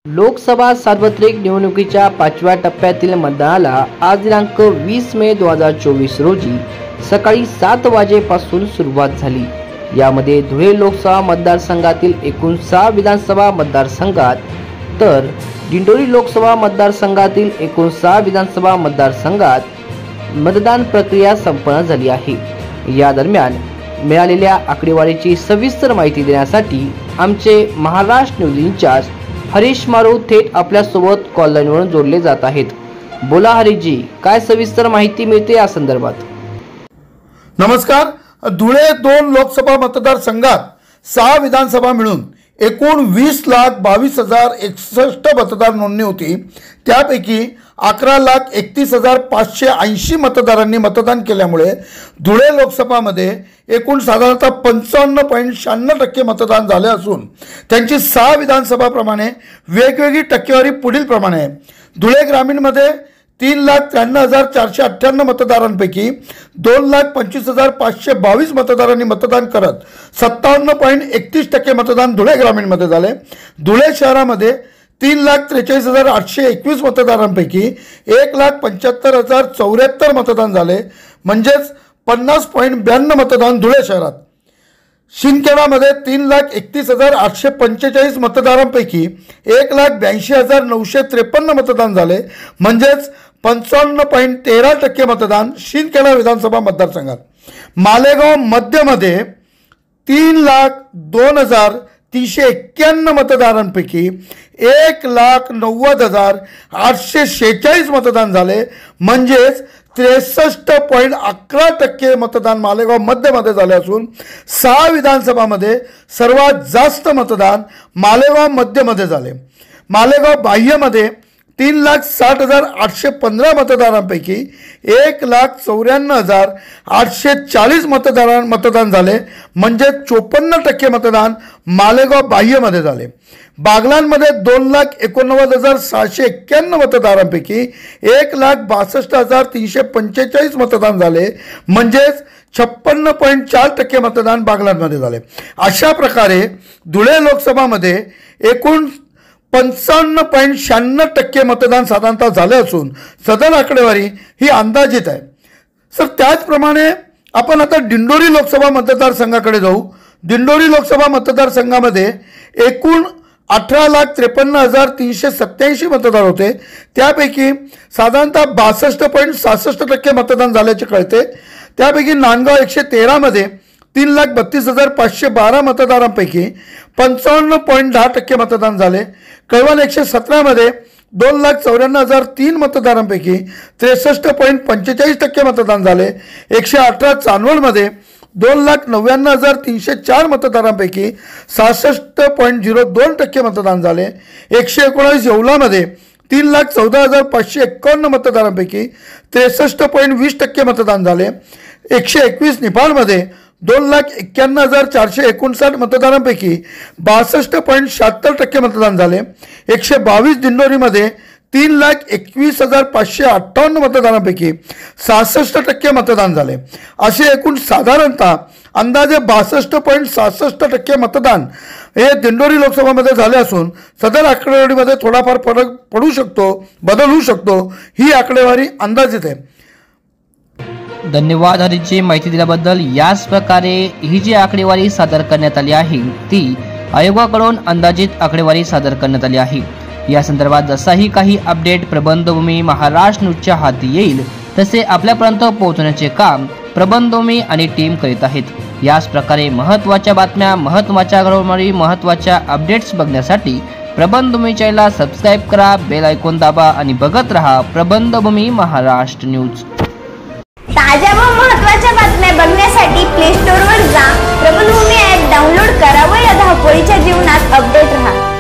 लोकसभा सार्वत्रिक निवडणुकीच्या 5व्या टप्प्यातील मतदानाला आज दिनांक 20 मे 2024 रोजी सकाळी 7 वाजेपासून सुरुवात झाली। यामध्ये धुळे लोकसभा मतदारसंघातील एकूण 6 विधानसभा मतदारसंघात तर दिंडोरी लोकसभा मतदारसंघातील एकूण 6 विधानसभा मतदारसंघात मतदान प्रक्रिया संपन्न झाली आहे। या दरम्यान मिळालेल्या आकडेवारीची सविस्तर माहिती देण्यासाठी आमचे महाराष्ट्र न्यूज इंचार्ज हरीश मारू थेट आपल्या सोबत कॉल लाईनवरून जोडले जात आहेत। बोला हरीशजी, काय सविस्तर माहिती मिळते या संदर्भात? नमस्कार। धुळे 2 लोकसभा मतदारसंघात 6 विधानसभा मिळून एकूण 20,22,061 मतदार नोंदणी होती। त्यापैकी 11,31,580 मतदारांनी मतदान केल्यामुळे धुळे लोकसभामध्ये एकूण साधारणतः 55.96% मतदान झाले असून त्यांची 6 विधानसभाप्रमाणे वेगवेगळी टक्केवारी पुढील प्रमाणे आहे। धुळे ग्रामीणमध्ये 3,93,498 मतदारांपैकी 2,25,522 मतदारांनी मतदान करत 57.31% मतदान धुळे ग्रामीणमध्ये झाले। धुळे शहरामध्ये 3,43,821 मतदारांपैकी 1,75,074 मतदान झाले, म्हणजेच 50.92% मतदान धुळे शहरात। शिंदखेडामध्ये 3,31,845 मतदारांपैकी 1,82,953 मतदान झाले, म्हणजेच 55.13% मतदान शिंदखेडा विधानसभा मतदारसंघात। मालेगाव मध्यमध्ये 3,02,391 मतदारांपैकी 1,90,846 मतदान झाले, म्हणजेच 63.11% मतदान मालेगाव मध्यमध्ये झाले असून 6 विधानसभामध्ये सर्वात जास्त मतदान मालेगाव मध्यमध्ये झाले। मालेगाव बाह्यमध्ये 3,60,815 मतदारांपैकी 1,94,840 मतदान झाले, म्हणजे 54% मतदान मालेगाव बाह्यमध्ये झाले। बागलांमध्ये 2,89,691 मतदारांपैकी 1,62,345 मतदान झाले, म्हणजेच 56.4% मतदान बागलांमध्ये झाले। अशा प्रकारे धुळे लोकसभामध्ये एकूण 55.96% मतदान साधारणतः झाले असून सदर आकडेवारी ही अंदाजित आहे। सर, त्याचप्रमाणे आपण आता दिंडोरी लोकसभा मतदारसंघाकडे जाऊ। दिंडोरी लोकसभा मतदारसंघामध्ये एकूण 18,53,387 मतदार होते। त्यापैकी साधारणतः 62.66% मतदान झाल्याचे कळते। त्यापैकी नांदगाव 113 मध्ये 3,32,512 मतदारांपैकी 55.10% मतदान झाले। कळवण 117 मध्ये 2,94,003 मतदारांपैकी 63.45% मतदान झाले। 118 चांदवडमध्ये 2,99,304 मतदारांपैकी 66.02% मतदान झाले। 119 येवलामध्ये 3,14,551 मतदारांपैकी 63.20% मतदान झाले। 121 निफाडमध्ये 2,91,459 मतदारांपैकी 62.76% मतदान झाले। 122 दिंडोरीमध्ये 3,21,558 मतदारांपैकी 66% मतदान झाले। असे एकूण साधारणतः अंदाजे 62.66% मतदान हे दिंडोरी लोकसभामध्ये झाले असून सदर आकडेवारीमध्ये थोडाफार फरक पडू शकतो, बदल होऊ शकतो, ही आकडेवारी अंदाजित आहे। धन्यवाद हरीशजी, माहिती दिल्याबद्दल। याच प्रकारे ही जी आकडेवारी सादर करण्यात आली आहे ती आयोगाकडून अंदाजित आकडेवारी सादर करण्यात आली आहे। या संदर्भात जसाही काही अपडेट प्रबंधभूमी महाराष्ट्र न्यूजच्या हाती येईल तसे आपल्यापर्यंत पोहोचवण्याचे काम प्रबंधभूमी आणि टीम करीत आहेत। याच प्रकारे महत्त्वाच्या बातम्या, महत्त्वाच्या घडामोडी, महत्त्वाच्या अपडेट्स बघण्यासाठी प्रबंधभूमी चॅनलला सबस्क्राईब करा, बेल आयकॉन दाबा आणि बघत रहा प्रबंधभूमी महाराष्ट्र न्यूज। ताज्या व महत्त्वाच्या बातम्या बघण्यासाठी प्ले स्टोअरवर जा, प्रबंधभूमी ॲप डाउनलोड करा व या धावपळीच्या जीवनात अपडेट रहा।